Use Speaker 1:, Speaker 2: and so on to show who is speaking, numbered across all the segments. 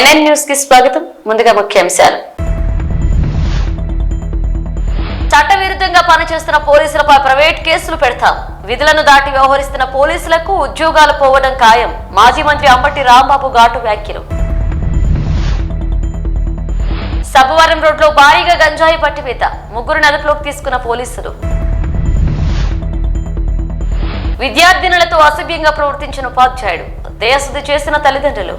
Speaker 1: NN news కి స్వాగతం. ముందుగా ముఖ్యాంశాలు. చట్టవిరుద్ధంగా పనిచేస్తున్న పోలీసులపై ప్రైవేట్ కేసులు పెడతాం. విధులను దాటి వ్యవహరిస్తున్న పోలీసులకు ఉద్యోగాలు పోవడం ఖాయం. మాజీ మంత్రి అంబటి రాంబాబు ఘాటు వ్యాఖ్యలు. సబ్బవరం రోడ్లో భారీగా గంజాయి పట్టివేత. ముగ్గురు అదుపులోకి తీసుకున్న పోలీసులు. విద్యార్థినులతో అసభ్యంగా ప్రవర్తించిన ఉపాధ్యాయుడు. దేశశుద్ధి చేసిన తల్లిదండ్రులు.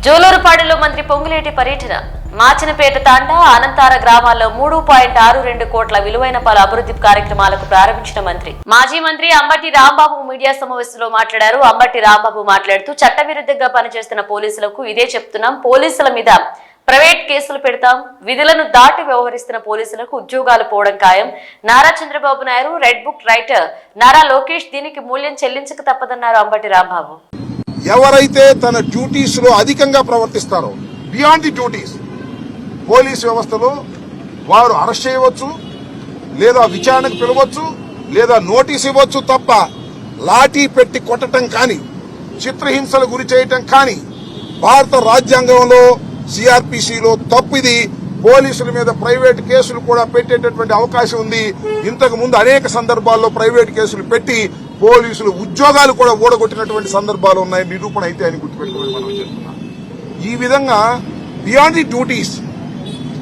Speaker 1: జోలూరుపాడులో మంత్రి పొంగులేటి పర్యటన. మాచినపేట తాండా అనంతార గ్రామాల్లో 3.62 కోట్ల విలువైన పలు అభివృద్ధి కార్యక్రమాలకు ప్రారంభించిన మంత్రి. మాజీ మంత్రి అంబటి రాంబాబు మీడియా సమావేశంలో మాట్లాడారు. అంబటి రాంబాబు మాట్లాడుతూ చట్టవిరుద్ధంగా పనిచేస్తున్న పోలీసులకు ఇదే చెప్తున్నాం. పోలీసుల మీద ప్రైవేట్ కేసులు పెడతాం. విధులను దాటి వ్యవహరిస్తున్న పోలీసులకు ఉద్యోగాలు పోవడం ఖాయం. Nara Chandrababu Naidu red book writer Nara Lokesh దీనికి మూల్యం చెల్లించక తప్పదన్నారు అంబటి రాంబాబు.
Speaker 2: ఎవరైతే తన డ్యూటీస్ లో అధికంగా ప్రవర్తిస్తారో బియాండ్ ది డ్యూటీస్ పోలీస్ వ్యవస్థలో వారు అరెస్ట్ చేయవచ్చు, లేదా విచారణకు పిలవచ్చు, లేదా నోటీస్ ఇవ్వచ్చు తప్ప లాఠీ పెట్టి కొట్టడం కానీ చిత్రహింసలు గురి చేయటం కానీ భారత రాజ్యాంగంలో సిఆర్పిసిలో తప్పిది. పోలీసుల మీద ప్రైవేట్ కేసులు కూడా పెట్టేటటువంటి అవకాశం ఉంది. ఇంతకు ముందు అనేక సందర్భాల్లో ప్రైవేట్ కేసులు పెట్టి పోలీసులు ఉద్యోగాలు కూడా ఊడగొట్టినటువంటి సందర్భాలు ఉన్నాయి. నిరూపణ అయితే అని గుర్తుపెట్టుకోవాలి మనం చేస్తున్నాం. ఈ విధంగా బియాండ్ ది డ్యూటీస్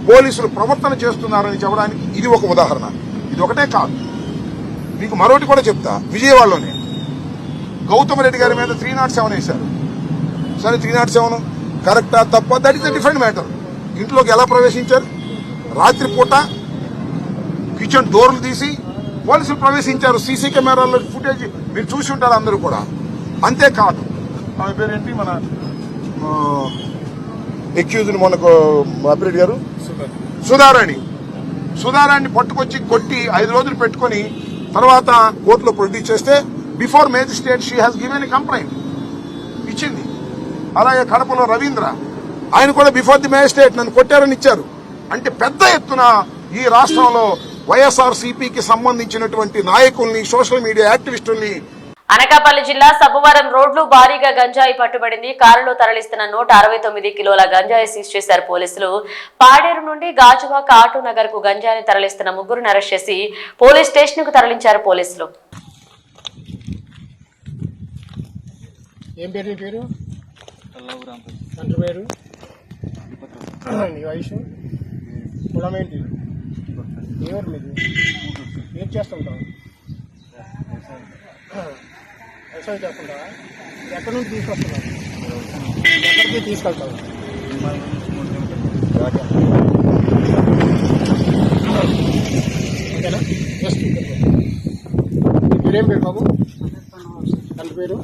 Speaker 2: పోలీసులు ప్రవర్తన చేస్తున్నారని చెప్పడానికి ఇది ఒక ఉదాహరణ. ఇది ఒకటే కాదు, మీకు మరొకటి కూడా చెప్తా. విజయవాడలోనే గౌతమ్ రెడ్డి గారి మీద 307 వేశారు. సరే 307 కరెక్టా తప్ప that is the different matter. ఇంట్లోకి ఎలా ప్రవేశించారు? రాత్రిపూట కిచెన్ డోర్లు తీసి పోలీసులు ప్రవేశించారు. సీసీ కెమెరాల్లో ఫుటేజ్ మీరు చూసి ఉంటారు అందరూ కూడా. అంతేకాదు, ఆమె పేరేంటి, మన ఎక్యూజ్డ్ మనకు అప్రెడ్ గారు సుధారాణి పట్టుకొచ్చి కొట్టి 5 రోజులు పెట్టుకుని తర్వాత కోర్టులో ప్రొడ్యూస్ చేస్తే before magistrate she has given a complaint ఇచ్చింది. అలాగే కడపలో రవీంద్ర, ఆయన కూడా బిఫోర్ ది మేజిస్ట్రేట్ నన్ను కొట్టారని ఇచ్చారు. అంటే పెద్ద ఎత్తున ఈ రాష్ట్రంలో వైఎస్ఆర్సీపీకి సంబంధించినటువంటి నాయకుల్ని, సోషల్ మీడియా యాక్టివిస్టుల్ని.
Speaker 1: అనకాపల్లి జిల్లా సబ్బవరం రోడ్లు భారీగా గంజాయి పట్టుబడింది. కారులో తరలిస్తున్న 169 కిలోల గంజాయి సీజ్ చేశారు పోలీసులు. పాడేరు నుండి గాజువాక ఆటో నగర్ కు గంజాయిని తరలిస్తున్న ముగ్గురుని అరెస్ట్ చేసి పోలీస్ స్టేషన్ కు తరలించారు పోలీసులు.
Speaker 3: ఏం పేరు? పేరు పేరు వయసు కులం ఏంటి? ఎవరు మీది? ఏం చేస్తుంటావు? వ్యవసాయం చేస్తుంటావా? ఎక్కడి నుంచి తీసుకొస్తున్నావు? ఎక్కడికి తీసుకెళ్తావు? ఓకేనా? మీరేం పేరు బాబు? తండ్రి పేరు?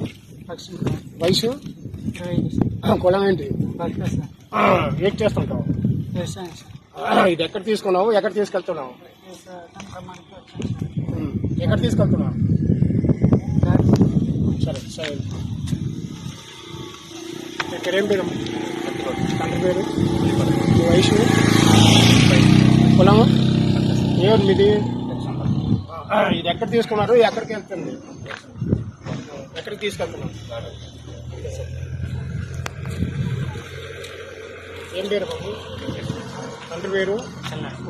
Speaker 3: వయసు? కులం ఏంటి? ఏం చేస్తుంటావు? ఇది ఎక్కడ తీసుకున్నావు? ఎక్కడ తీసుకెళ్తున్నావు? ఎక్కడ తీసుకెళ్తున్నావు? సరే సరే. ఇక్కడేం పేరు? తండ్రి పేరు? వయసు? కులము? ఏమిటి మీది? ఇది ఎక్కడ తీసుకున్నారు? ఎక్కడికి వెళ్తుంది? ఎక్కడికి తీసుకెళ్తున్నావు? ఏం పేరు బాబు? తండ్రి పేరు?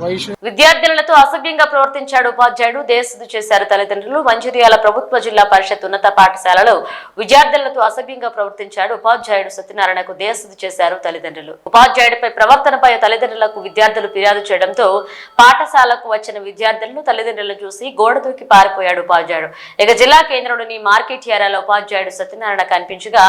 Speaker 3: వయసు?
Speaker 1: విద్యార్థినులతో అసభ్యంగా ప్రవర్తించాడు ఉపాధ్యాయుడు. దేశశుద్ధి చేశారు తల్లిదండ్రులు. మంచిర్యాల ప్రభుత్వ జిల్లా పరిషత్ ఉన్నత పాఠశాలలో విద్యార్థులతో అసభ్యంగా ప్రవర్తించాడు ఉపాధ్యాయుడు సత్యనారాయణకు దేశశుద్ధి చేశారు తల్లిదండ్రులు. ఉపాధ్యాయుడిపై ప్రవర్తనపై తల్లిదండ్రులకు విద్యార్థులు ఫిర్యాదు చేయడంతో పాఠశాలకు వచ్చిన విద్యార్థులను తల్లిదండ్రులను చూసి గోడ దూకి పారిపోయాడు ఉపాధ్యాయుడు. ఇక జిల్లా కేంద్రంలోని మార్కెట్ ఏరియాలో ఉపాధ్యాయుడు సత్యనారాయణ కనిపించగా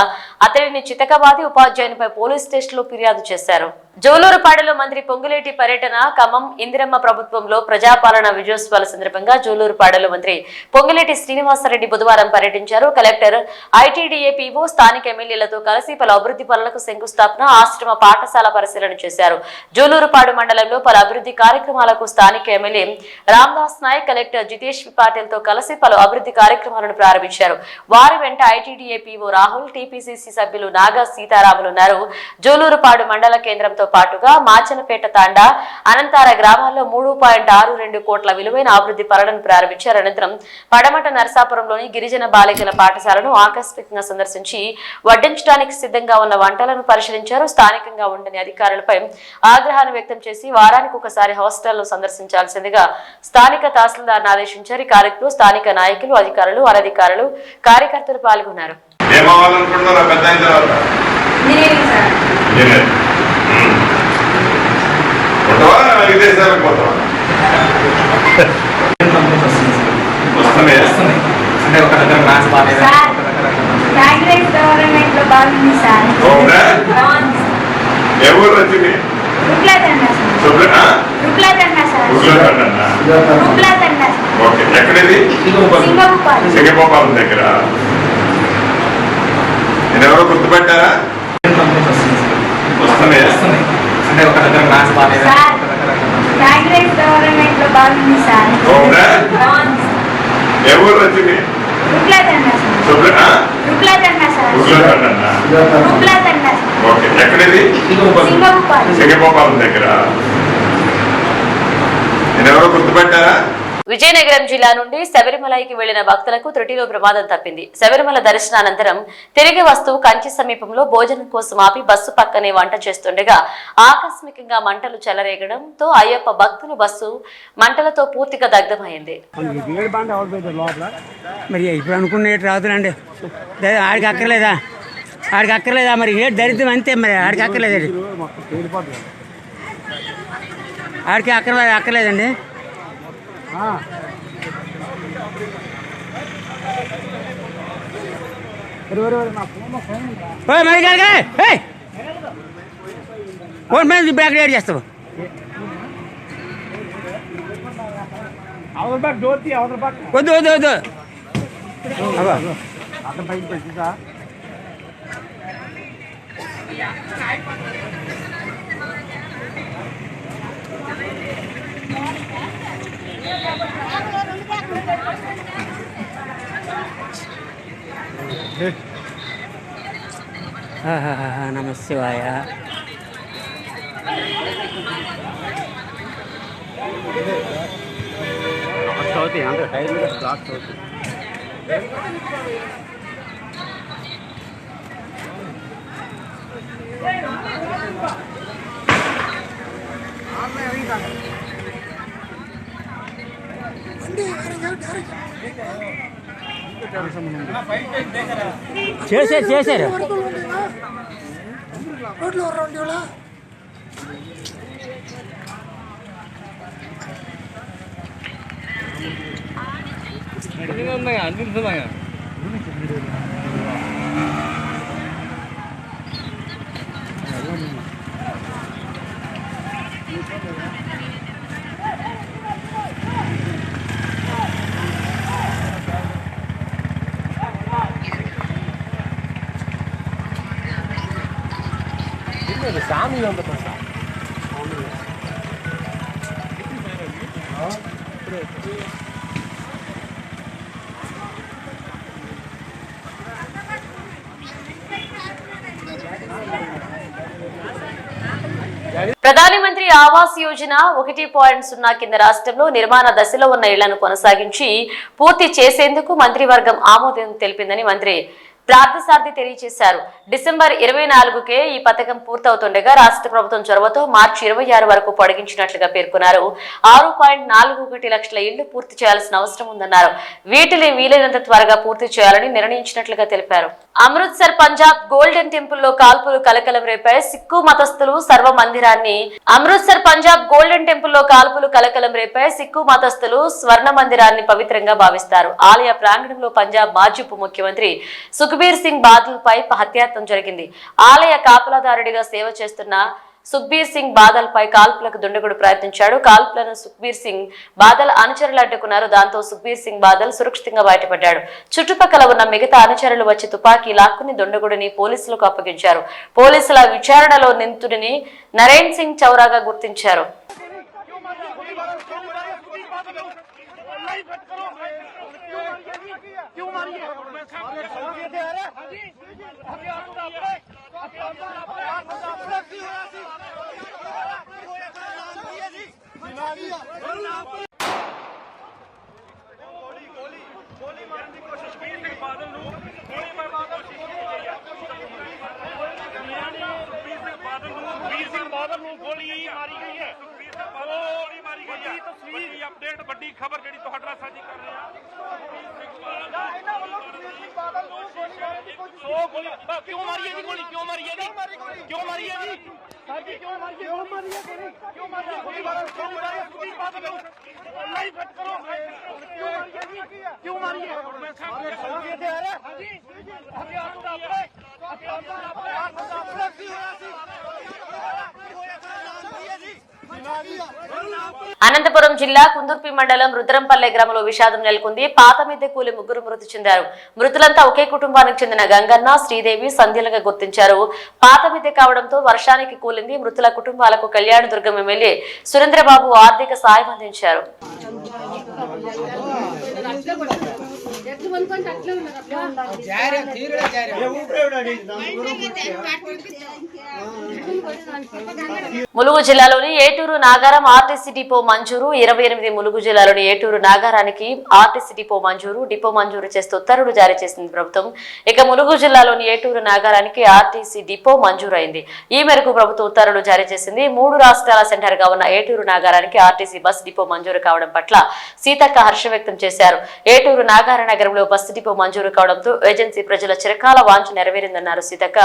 Speaker 1: అతడిని చితకబాది ఉపాధ్యాయునిపై పోలీస్ స్టేషన్ లో ఫిర్యాదు చేశారు. జోలూరుపాడులో మంత్రి పొంగులేటి పర్యటన. ఖమ్మం ఇందిరమ్మ ప్రభుత్వంలో ప్రజాపాలన విజయోత్సవాల సందర్భంగా జోలూరుపాడులో మంత్రి పొంగులేటి శ్రీనివాసరెడ్డి బుధవారం పర్యటించారు. కలెక్టర్, ఐటీడీఏ పీఓ, స్థానిక ఎమ్మెల్యేలతో కలిసి పలు అభివృద్ధి పనులకు శంకుస్థాపన, ఆశ్రమ పాఠశాల పరిశీలన చేశారు. జోలూరుపాడు మండలంలో పలు అభివృద్ధి కార్యక్రమాలకు స్థానిక ఎమ్మెల్యే రామ్దాస్ నాయక్, కలెక్టర్ జితేష్ పాటిల్ తో కలిసి పలు అభివృద్ధి కార్యక్రమాలను ప్రారంభించారు. వారి వెంట ఐటీడీఏ పీఓ రాహుల్, టీపీసీసీ సభ్యులు నాగా సీతారాములు ఉన్నారు. జోలూరుపాడు మండల కేంద్రంతో పాటుగా మాచనపేట తాండా, అనంత జనంతార గ్రామాల్లో 3.62 కోట్ల విలువైన అభివృద్ధి పనులను ప్రారంభించారు. అనంతరం పడమట నరసాపురంలోని గిరిజన బాలికల పాఠశాలను ఆకస్మికంగా సందర్శించి వడ్డించడానికి సిద్ధంగా ఉన్న వంటలను పరిశీలించారు. స్థానికంగా ఉండని అధికారులపై ఆగ్రహాన్ని వ్యక్తం చేసి వారానికి ఒకసారి హాస్టల్లో సందర్శించాల్సిందిగా స్థానిక తహసీల్దార్ను ఆదేశించారు. ఈ కార్యక్రమంలో స్థానిక నాయకులు, అధికారులు, అనధికారులు, కార్యకర్తలు పాల్గొన్నారు.
Speaker 2: ఎక్కడది? సింగభూపాలం దగ్గర. నేను ఎవరో గుర్తుపెట్టారా? వస్తున్నాయి అంటే ఒక దగ్గర క్లాస్ ఏ ఊరు వచ్చింది? ఎక్కడది? సింగభూపాలం దగ్గర. నేను ఎవరో గుర్తుపెట్టారా?
Speaker 1: విజయనగరం జిల్లా నుండి శబరిమలైకి వెళ్లిన భక్తులకు త్రుటిలో ప్రమాదం తప్పింది. శబరిమల దర్శనానంతరం తిరిగి వస్తూ కంచి సమీపంలో భోజనం కోసం ఆపి బస్సు పక్కనే వంట చేస్తుండగా ఆకస్మికంగా మంటలు చెలరేగడంతో అయ్యప్ప భక్తులు బస్సు మంటలతో పూర్తిగా దగ్ధమైంది.
Speaker 4: మరి ఇప్పుడు అనుకునేటి రాదులండి, ఆడికి అక్కర్లేదా? ఆడికి అక్కర్లేదా? మరి ఏ దరిద్రం అంతే, మరి ఆడికి అక్కర్లేదండి, ఆడికి అక్కర్లేదండి. ఫోన్ మీద బ్యాక్ రేడ్ చేస్తావు. వద్దు వద్దు వద్దు. నమ శివాయ. చేశారు சாமி வந்து
Speaker 1: ప్రధానమంత్రి ఆవాస్ యోజన 1.0 కింద రాష్ట్రంలో నిర్మాణ దశలో ఉన్న ఇళ్లను కొనసాగించి పూర్తి చేసేందుకు మంత్రివర్గం ఆమోదం తెలిపిందని మంత్రి పార్థసారథి తెలియజేశారు. డిసెంబర్ 24కే ఈ పథకం పూర్తవుతుండగా రాష్ట్ర ప్రభుత్వం చొరవతో మార్చి 26 వరకు పొడిగించినట్లుగా పేర్కొన్నారు. 6.41 లక్షల ఇళ్లు పూర్తి చేయాల్సిన అవసరం ఉందన్నారు. వీటిని వీలైనంత త్వరగా పూర్తి చేయాలని నిర్ణయించినట్లుగా తెలిపారు. అమృత్సర్ పంజాబ్ గోల్డెన్ టెంపుల్ లో కాల్పులు కలకలం రేపాయి. సిక్కు మతస్థులు స్వర్ణ మందిరాన్ని పవిత్రంగా భావిస్తారు. ఆలయ ప్రాంగణంలో పంజాబ్ మాజీ ఉప ముఖ్యమంత్రి సుఖ్బీర్ సింగ్ బాదల్ పై హత్యాయత్నం జరిగింది. ఆలయ కాపలాదారుడిగా సేవ చేస్తున్న సుఖ్బీర్ సింగ్ బాదల్ పై కాల్పులకు దుండగుడు ప్రయత్నించాడు. కాల్పులను సుఖ్బీర్ సింగ్ బాదల్ అనుచరులు అడ్డుకున్నారు. దాంతో సుఖ్బీర్ సింగ్ బాదల్ సురక్షితంగా బయటపడ్డాడు. చుట్టుపక్కల ఉన్న మిగతా అనుచరులు వచ్చి తుపాకీ లాక్కుని దుండగుడిని పోలీసులకు అప్పగించారు. పోలీసుల విచారణలో నిందితుడిని నరేన్ సింగ్ చౌరాగా గుర్తించారు.
Speaker 3: ਨੂੰ ਗੋਲੀ ਮਾਰੀ ਗਈ ਹੈ, ਗੋਲੀ ਮਾਰੀ ਗਈ ਹੈ। ਵੱਡੀ ਅਪਡੇਟ, ਵੱਡੀ ਖਬਰ ਜਿਹੜੀ ਤੁਹਾਡੇ ਨਾਲ ਸਾਂਝੀ ਕਰ ਰਹੇ ਹਾਂ। ਇਹਨਾਂ ਵੱਲੋਂ ਸੁਖਬੀਰ ਬਾਦਲ ਨੂੰ ਗੋਲੀ ਮਾਰਨ ਦੀ ਕੋਸ਼ਿਸ਼ ਕਿਉਂ ਮਾਰੀ ਹੈ ਜੀ? ਕਿਉਂ ਮਾਰੀ ਹੈ ਜੀ? ਕਿਉਂ ਮਾਰੀ ਹੈ ਜੀ? ਕਿਉਂ ਮਾਰੀ ਹੈ ਗੋਲੀ? ਕਿਉਂ ਮਾਰੀ ਹੈ ਗੋਲੀ? ਕਿਉਂ ਮਾਰੀ ਹੈ ਸੁਖਬੀਰ ਬਾਦਲ ਨੂੰ? ਲਾਈਵ ਕੱਟ ਕਰੋ। ਕਿਉਂ ਮਾਰੀ ਹੈ ਜੀ? ਕਿਉਂ ਮਾਰੀ ਹੈ? ਮੈਂ ਸਾਹਮਣੇ ਸੋਗੇ ਤੇ ਆ ਰਿਹਾ ਹਾਂਜੀ ਹਥਿਆਰ ਦਾ ਆਪਣੇ ਕੀ ਹੋਇਆ ਸੀ?
Speaker 1: అనంతపురం జిల్లా కుందుర్పి మండలం రుద్రంపల్లె గ్రామంలో విషాదం నెలకొంది. పాత మిద్దె కూలి ముగ్గురు మృతి చెందారు. మృతులంతా ఒకే కుటుంబానికి చెందిన గంగన్న, శ్రీదేవి సంధ్యలుగా గుర్తించారు. పాత మిద్దె కావడంతో వర్షానికి కూలింది. మృతుల కుటుంబాలకు కళ్యాణదుర్గం ఎమ్మెల్యే సురేంద్రబాబు ఆర్థిక సాయం అందించారు. ములుగు జిల్లాలోని ఏటూరు నాగారం ఆర్టీసీ డిపో మంజూరు. 28 ములుగు జిల్లాలోని ఏటూరు నాగారానికి ఆర్టీసీ డిపో మంజూరు చేస్తూ ఉత్తర్వులు జారీ చేసింది ప్రభుత్వం. ఇక ములుగు జిల్లాలోని ఏటూరు నాగారానికి ఆర్టీసీ డిపో మంజూరైంది. ఈ మేరకు ప్రభుత్వం ఉత్తర్వులు జారీ చేసింది. 3 రాష్ట్రాల సెంటర్ గా ఉన్న ఏటూరు నాగారానికి ఆర్టీసీ బస్ డిపో మంజూరు కావడం పట్ల సీతక్క హర్షం వ్యక్తం చేశారు. ఏటూరు నాగార నగరంలో బస్సు డిపో మంజూరు కావడంతో ఏజెన్సీ ప్రజల చిరకాల వాంఛ నెరవేరిందన్నారు సీతక్క.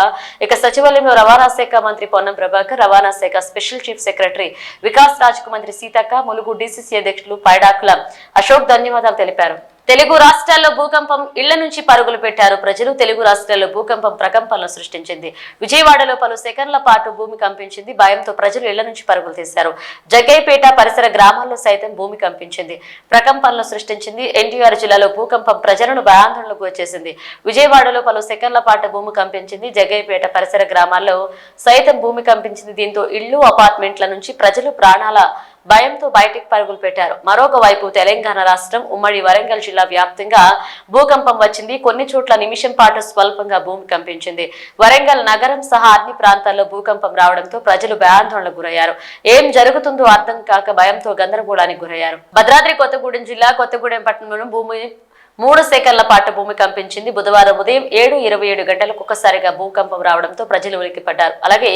Speaker 1: ఇక సచివాలయంలో రవాణా శాఖ మంత్రి పొన్నం ప్రభాకర్, రవాణా శాఖ special chief secretary Vikas Raj కు మంత్రి సీతక్క, ములుగు డీసీసీ అధ్యక్షులు పైడాకుల అశోక్ ధన్యవాదాలు తెలిపారు. తెలుగు రాష్ట్రాల్లో భూకంపం ఇళ్ల నుంచి పరుగులు పెట్టారు ప్రజలు. తెలుగు రాష్ట్రాల్లో భూకంపం ప్రకంపనలు సృష్టించింది. విజయవాడలో పలు సెకండ్ల పాటు భూమి కంపించింది. భయంతో ప్రజలు ఇళ్ల నుంచి పరుగులు తీశారు. జగ్గైపేట పరిసర గ్రామాల్లో సైతం భూమి కంపించింది, ప్రకంపనలు సృష్టించింది. ఎన్టీఆర్ జిల్లాలో భూకంపం ప్రజలను భయాందోళనకు వచ్చేసింది. విజయవాడలో పలు సెకండ్ల పాటు భూమి కంపించింది. జగ్గైపేట పరిసర గ్రామాల్లో సైతం భూమి కంపించింది. దీంతో ఇళ్లు, అపార్ట్మెంట్ల నుంచి ప్రజలు ప్రాణాల భయంతో బయటికి పరుగులు పెట్టారు. మరొక వైపు తెలంగాణ రాష్ట్రం ఉమ్మడి వరంగల్ జిల్లా వ్యాప్తంగా భూకంపం వచ్చింది. కొన్ని చోట్ల నిమిషం పాటు స్వల్పంగా భూమి కంపించింది. వరంగల్ నగరం సహా అన్ని ప్రాంతాల్లో భూకంపం రావడంతో ప్రజలు భయాందోళనకు గురయ్యారు. ఏం జరుగుతుందో అర్థం కాక భయంతో గందరగోళానికి గురయ్యారు. భద్రాద్రి కొత్తగూడెం జిల్లా కొత్తగూడెం పట్టణంలో 3 సెకండ్ల పాటు భూమి కంపించింది. బుధవారం ఉదయం 7:27 గంటలకు ఒక్కసారిగా భూకంపం రావడంతో ప్రజలు ఉలిక్కిపడ్డారు. అలాగే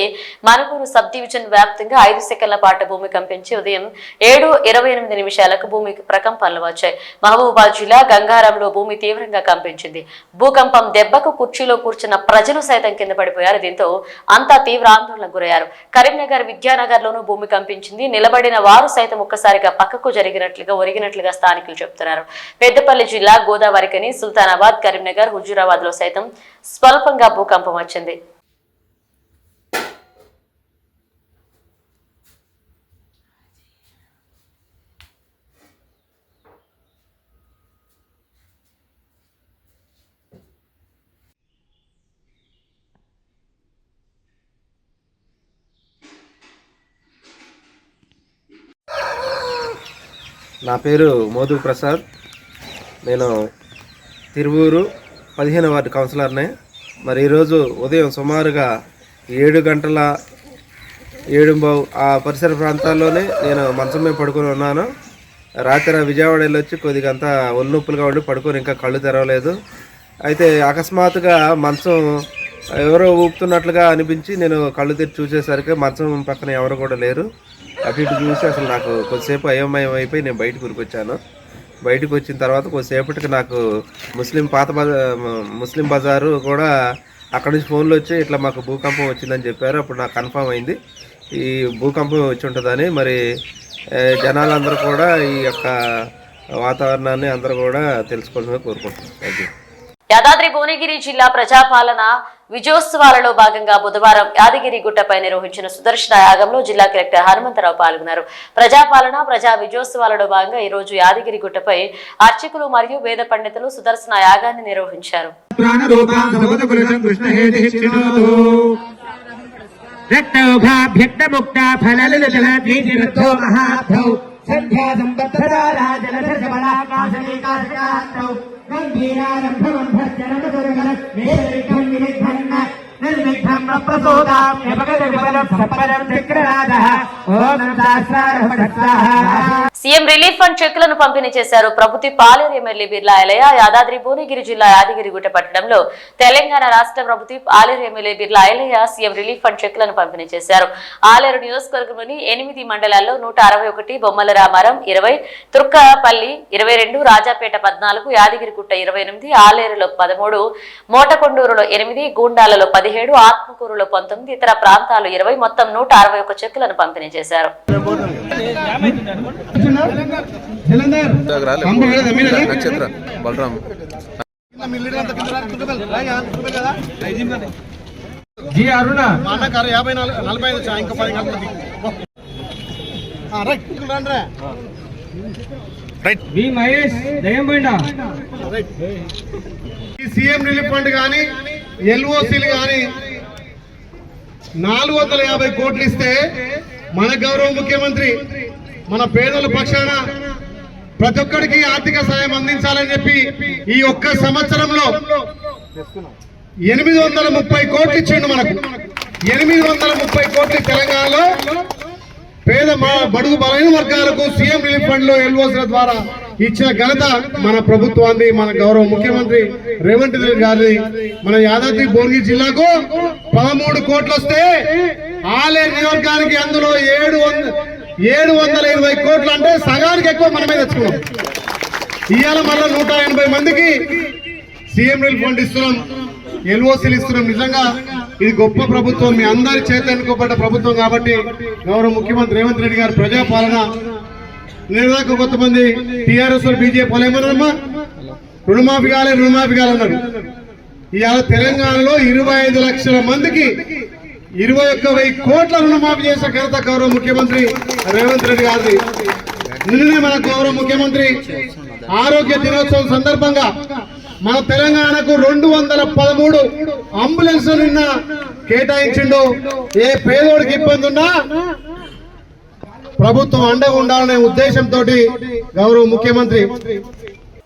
Speaker 1: మనుగూరు సబ్ డివిజన్ వ్యాప్తంగా 5 సెకండ్ల పాటు భూమి కంపించి ఉదయం 7:28 నిమిషాలకు భూమికి ప్రకంపనలు వచ్చాయి. మహబూబాబాద్ జిల్లా గంగారంలో భూమి తీవ్రంగా కంపించింది. భూకంపం దెబ్బకు కుర్చీలో కూర్చున్న ప్రజలు సైతం కింద పడిపోయారు. దీంతో అంతా తీవ్ర ఆందోళనకు గురయ్యారు. కరీంనగర్, విద్యానగర్ లోనూ భూమి కంపించింది. నిలబడిన వారు సైతం ఒక్కసారిగా పక్కకు ఒరిగినట్లుగా స్థానికులు చెబుతున్నారు. పెద్దపల్లి జిల్లా గోదావరికని, సుల్తానాబాద్, కరీంనగర్, హుజూరాబాద్ లో సైతం స్వల్పంగా భూకంపం వచ్చింది.
Speaker 5: నా పేరు మోదు ప్రసాద్. నేను తిరువూరు 15వ వార్డు కౌన్సిలర్ని. మరి ఈరోజు ఉదయం సుమారుగా 7:07 ఆ పరిసర ప్రాంతాల్లోనే నేను మంచం మీద పడుకొని ఉన్నాను. రాత్రి విజయవాడ వెళ్ళి వచ్చి కొద్దిగా అంతా ఒళ్ళొప్పులుగా ఉండి పడుకొని ఇంకా కళ్ళు తెరవలేదు. అయితే అకస్మాత్తుగా మంచం ఎవరో ఊపుతున్నట్లుగా అనిపించి నేను కళ్ళు తెరిచి చూసేసరికి మంచం పక్కన ఎవరు కూడా లేరు. అటు ఇటు చూసి అసలు నాకు కొద్దిసేపు అయోమయం అయిపోయి నేను బయటకు ఉరికొచ్చాను. బయటకు వచ్చిన తర్వాత కొద్దిసేపటికి నాకు ముస్లిం బజారు కూడా అక్కడి నుంచి ఫోన్లు వచ్చి ఇట్లా మాకు భూకంపం వచ్చిందని చెప్పారు. అప్పుడు నాకు కన్ఫామ్ అయింది ఈ భూకంపం వచ్చి ఉంటుందని. మరి జనాలందరూ కూడా ఈ యొక్క వాతావరణాన్ని అందరూ కూడా తెలుసుకోవాలని కోరుకుంటున్నాను. Thank you.
Speaker 1: యాదాద్రి భువనగిరి జిల్లా ప్రజాపాలన విజయోత్సవాలలో భాగంగా బుధవారం యాదగిరి గుట్టపై నిర్వహించిన సుదర్శన యాగంలో జిల్లా కలెక్టర్ హనుమంతరావు పాల్గొన్నారు. ప్రజా విజయోత్సవాలలో భాగంగా ఈ రోజు యాదగిరి గుట్టపై అర్చకులు మరియు వేద పండితులు సుదర్శన యాగాన్ని నిర్వహించారు. సీఎం రిలీఫ్ ఫండ్ చెక్కులను పంపిణీ చేశారు. ప్రభుత్వ పాలేరు ఎమ్మెల్యే బిర్లా ఐలయ్య. యాదాద్రి భువనగిరి జిల్లా యాదగిరిగుట్ట పట్టణంలో తెలంగాణ రాష్ట్ర ప్రభుత్వ Paleru MLA Birla Ilaiah CM relief fund చెక్కులను పంపిణీ చేశారు. ఆలేరు నియోజకవర్గంలోని 8 మండలాల్లో 161, బొమ్మల రామారం 20, తుర్కపల్లి 22, రాజాపేట 14, యాదగిరిగుట్ట 28, ఆలేరులో 13, మోటకొండూరులో 8, గూండాలలో 17, ఆత్మకూరులో 19, ఇతర ప్రాంతాలు 20, మొత్తం 161 చెక్కులను పంపిణీ చేశారు.
Speaker 5: నక్షత్ర బలరాం
Speaker 6: జీ అరుణ మానకారు 45 ఇంకా 10 గంటలకి రైట్ వి మహేష్ దయంబైండా రైట్. ఈ సీఎం రిలీఫ్ ఫండ్ కానీ ఎల్ఓసీలు కానీ 450 కోట్లు ఇస్తే మన గౌరవ ముఖ్యమంత్రి మన పేదల పక్షాన ప్రతి ఒక్కరికి ఆర్థిక సాయం అందించాలని చెప్పి ఈ ఒక్క సంవత్సరంలో 830 కోట్లు ఇచ్చిండు. మనకు 830 కోట్లు తెలంగాణలో పేద బడుగు బలైన వర్గాలకు సీఎం రిలీఫ్ ఫండ్ లో ఎల్ఓసీల ద్వారా ఇచ్చిన ఘనత మన ప్రభుత్వాన్ని, మన గౌరవ ముఖ్యమంత్రి రేవంత్ రెడ్డి గారి. మన యాదాద్రి భువనగిరి జిల్లాకు 13 కోట్లు వస్తే ఆలేరు నియోజకవర్గానికి అందులో 720 కోట్లు అంటే సగానికి ఎక్కువ మనమే తెచ్చుకున్నాం. ఇవాళ మళ్ళీ 180 మందికి సీఎం రిలీఫ్ ఫండ్ ఇస్తున్నాం, ఎల్ఓసీలు ఇస్తున్నాం. నిజంగా ఇది గొప్ప ప్రభుత్వం, మీ అందరి చేత ఎన్నుకోబడ్డ ప్రభుత్వం కాబట్టి గౌరవ ముఖ్యమంత్రి రేవంత్ రెడ్డి గారు ప్రజాపాలన నిర్వాహక కొంతమంది టీఆర్ఎస్ బీజేపీ వాళ్ళు ఏమన్నారమ్మా, రుణమాఫీ కావాలన్నారు. ఇవాళ తెలంగాణలో 25 లక్షల మందికి 21,000 కోట్ల రుణమాఫీ చేసిన ఘనత గౌరవ ముఖ్యమంత్రి రేవంత్ రెడ్డి గారిది. నిన్ననే మన గౌరవ ముఖ్యమంత్రి ఆరోగ్య దినోత్సవం సందర్భంగా మన తెలంగాణకు 213 అంబులెన్స్ నిన్న కేటాయించిండు. ఏ పేదోడికి ఇబ్బంది ఉన్నా ప్రభుత్వం అండగా ఉండాలనే ఉద్దేశంతో గౌరవ ముఖ్యమంత్రి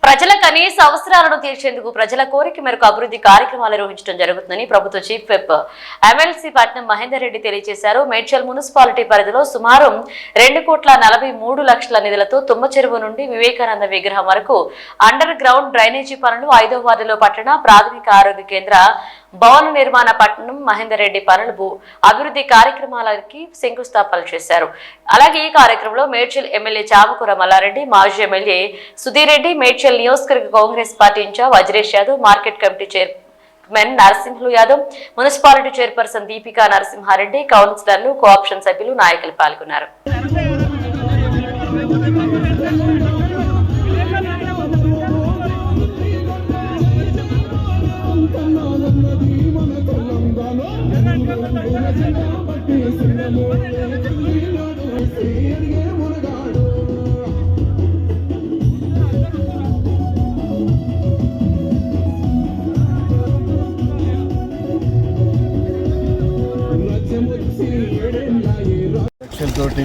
Speaker 1: ప్రజల కనీస అవసరాలను తీర్చేందుకు ప్రజల కోరిక మేరకు అభివృద్ధి కార్యక్రమాలు నిర్వహించడం జరుగుతుందని ప్రభుత్వ చీఫ్ విప్ ఎమ్మెల్సీ పట్నం మహేందర్ రెడ్డి తెలియజేశారు. మేడ్చల్ మున్సిపాలిటీ పరిధిలో సుమారు 2,43,00,000 నిధులతో తుమ్మ చెరువు నుండి వివేకానంద విగ్రహం వరకు అండర్ గ్రౌండ్ డ్రైనేజీ పనులు, 5వ వార్డులో పట్టణ ప్రాథమిక ఆరోగ్య కేంద్ర భవన నిర్మాణ పట్టణం మహేందర్ రెడ్డి పనులు అభివృద్ధి కార్యక్రమాలకి శంకుస్థాపనలు చేశారు. అలాగే ఈ కార్యక్రమంలో మేడ్చల్ ఎమ్మెల్యే చామకూర మల్లారెడ్డి, మాజీ ఎమ్మెల్యే సుధీర్ రెడ్డి, మేడ్చల్ నియోజకవర్గ Congress party incharge Vajresh Yadav, market committee chairman Narasimhulu Yadav, municipality chairperson Deepika Narasimha Reddy, కౌన్సిలర్లు, కోఆప్షన్ సభ్యులు, నాయకులు పాల్గొన్నారు.
Speaker 7: తోటి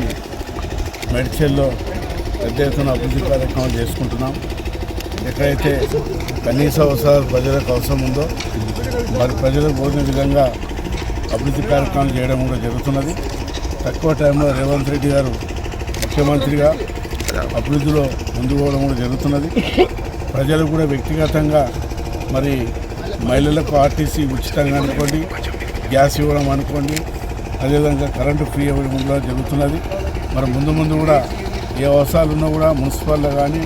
Speaker 7: మెడికల్లో పెద్ద ఎత్తున అభివృద్ధి కార్యక్రమాలు చేసుకుంటున్నాం. ఎక్కడైతే కనీస అవసరాలు ప్రజలకు అవసరం ఉందో మరి ప్రజలకు కోరిన విధంగా అభివృద్ధి కార్యక్రమాలు చేయడం కూడా జరుగుతున్నది. తక్కువ టైంలో రేవంత్ రెడ్డి గారు ముఖ్యమంత్రిగా అభివృద్ధిలో ముందుకు పోవడం కూడా జరుగుతున్నది. ప్రజలు కూడా వ్యక్తిగతంగా మరి మహిళలకు ఆర్టీసీ ఉచితంగా అనుకోండి, గ్యాస్ ఇవ్వడం అనుకోండి, అదేవిధంగా కరెంటు ఫ్రీ ఇవ్వడం కూడా జరుగుతున్నది. మరి ముందు ముందు కూడా ఏ అవసరాలు ఉన్నా కూడా మున్సిపాల్లో కానీ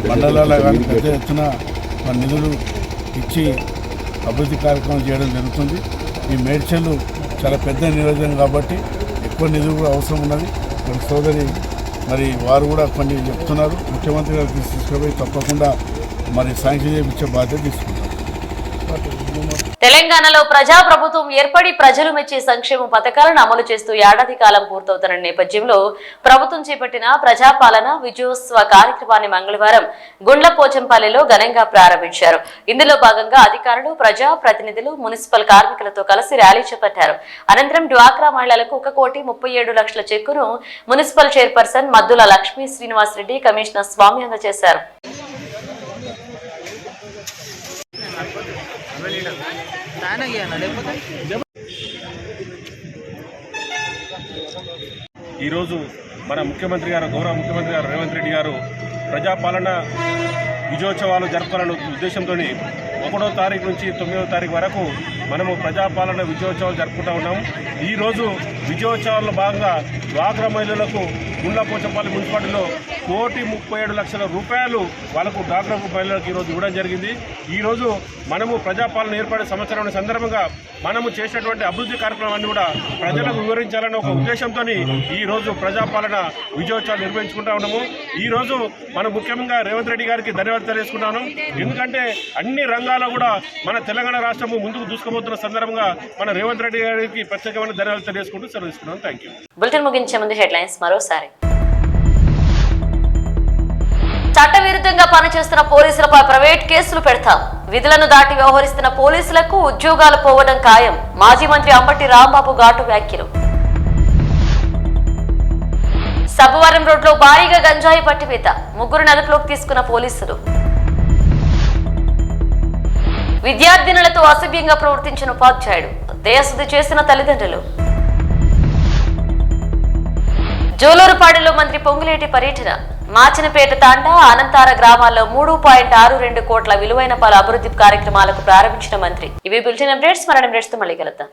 Speaker 7: మండలాల్లో కానీ పెద్ద ఎత్తున మన నిధులు ఇచ్చి అభివృద్ధి కార్యక్రమం చేయడం జరుగుతుంది. ఈ మేడ్చల్ చాలా పెద్ద నియోజకవర్గం కాబట్టి ఎక్కువ నిధులు కూడా అవసరం ఉన్నది. మరి సోదరి మరి వారు కూడా కొన్ని చెప్తున్నారు, ముఖ్యమంత్రి గారు తీసుకుపోయి తప్పకుండా మరి శాంక్షన్ చేయించే బాధ్యత తీసుకుంటారు.
Speaker 1: తెలంగాణలో ప్రజాప్రభుత్వం ఏర్పడి ప్రజలు మెచ్చే సంక్షేమ పథకాలను అమలు చేస్తూ ఏడాది కాలం పూర్తవుతున్న నేపథ్యంలో ప్రభుత్వం చేపట్టిన ప్రజాపాలన విజయోత్సవ కార్యక్రమాన్ని మంగళవారం గుండ్లపోచంపల్లిలో ఘనంగా ప్రారంభించారు. ఇందులో భాగంగా అధికారులు, ప్రజా ప్రతినిధులు, మున్సిపల్ కార్మికులతో కలిసి ర్యాలీ చేపట్టారు. అనంతరం డ్వాక్రా మహిళలకు 1,37,00,000 చెక్కును municipal chairperson Maddula Lakshmi Srinivasa Reddy, commissioner Swamy అందజేశారు.
Speaker 3: ఈరోజు మన ముఖ్యమంత్రి గారు, గౌరవ ముఖ్యమంత్రి గారు రేవంత్ రెడ్డి గారు ప్రజాపాలన విజయోత్సవాలు జరపాలనే ఉద్దేశంతో 1వ తారీఖు నుంచి 9వ తారీఖు వరకు మనము ప్రజాపాలన విజయోత్సవాలు జరుపుకుంటూ ఉన్నాం. ఈరోజు విజయోత్సవాల్లో భాగంగా డ్వాక్రా మహిళలకు గుండ్లపోచంపల్లి మున్సిపాలిటీలో 1,37,00,000 రూపాయలు వాళ్ళకు డ్వాక్రా మహిళలకు ఈరోజు ఇవ్వడం జరిగింది. ఈరోజు మనము ప్రజాపాలన ఏర్పడే సంవత్సరం సందర్భంగా మనము చేసినటువంటి అభివృద్ధి కార్యక్రమాన్ని కూడా ప్రజలకు వివరించాలనే ఒక ఉద్దేశంతో ఈరోజు ప్రజాపాలన విజయోత్సవాలు నిర్వహించుకుంటా ఉన్నాము. ఈరోజు మనం ముఖ్యంగా రేవంత్ రెడ్డి గారికి ధన్యవాదాలు తెలియజేసుకుంటాను. ఎందుకంటే అన్ని రంగాల్లో కూడా మన తెలంగాణ రాష్ట్రము ముందుకు దూసుకుపోతున్న సందర్భంగా మన రేవంత్ రెడ్డి గారికి ప్రత్యేకమైన ధన్యవాదాలు తెలియజేసుకుంటూ సెలవు తీసుకున్నాను. Thank you.
Speaker 1: బులెటిన్ ముగించే ముందు హెడ్లైన్స్ మరోసారి. చట్టవిరుద్ధంగా పనిచేస్తున్న పోలీసులపై ప్రైవేట్ కేసులు పెడతాం. విధులను దాటి వ్యవహరిస్తున్న పోలీసులకు ఉద్యోగాలు పోవడం ఖాయం. మాజీ మంత్రి అంబటి రాంబాబు ఘాటు వ్యాఖ్యలు. సబ్బవరం రోడ్లో భారీగా గంజాయి పట్టివేత. 3 అదుపులోకి తీసుకున్న పోలీసులు. విద్యార్థినులతో అసభ్యంగా ప్రవర్తించిన ఉపాధ్యాయుడు. దయశుద్ధి చేసిన తల్లిదండ్రులు. జోలూరుపాడులో మంత్రి పొంగులేటి పర్యటన. మాచినపేట తాండా, అనంతార గ్రామాల్లో 3.62 కోట్ల విలువైన పలు అభివృద్ధి కార్యక్రమాలకు ప్రారంభించిన మంత్రి. ఇవి బులెటిన్ అప్డేట్స్. మరణ అప్డేట్స్ తో మళ్ళీ కలుద్దాం.